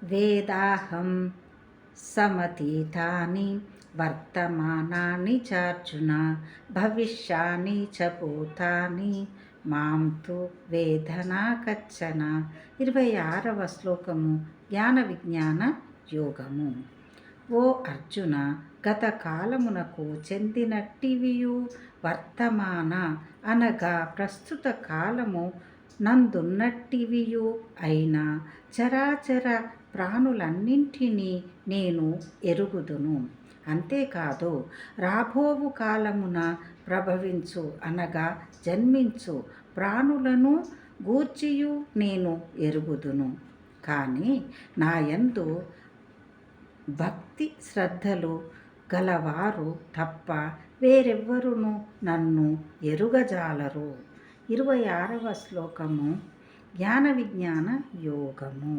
వేదాహం సమతీతాని వర్తమానాని చార్జున భవిష్యాని చ భూతాని మాం తు వేదనా కచ్చన. 26వ శ్లోకము జ్ఞాన విజ్ఞాన యోగము. ఓ అర్జున, గత కాలమునకు చెందినట్టివియు వర్తమాన అనగా ప్రస్తుత కాలము నందున్నట్టివియు అయిన చరాచర ప్రాణులన్నింటినీ నేను ఎరుగుదును. అంతేకాదు రాబోవు కాలమున ప్రభవించు అనగా జన్మించు ప్రాణులను గూర్చియు నేను ఎరుగుదును. కానీ నాయందు భక్తి శ్రద్ధలు గలవారు తప్ప వేరెవ్వరును నన్ను ఎరుగజాలరు. 26వ శ్లోకము జ్ఞాన విజ్ఞాన యోగము.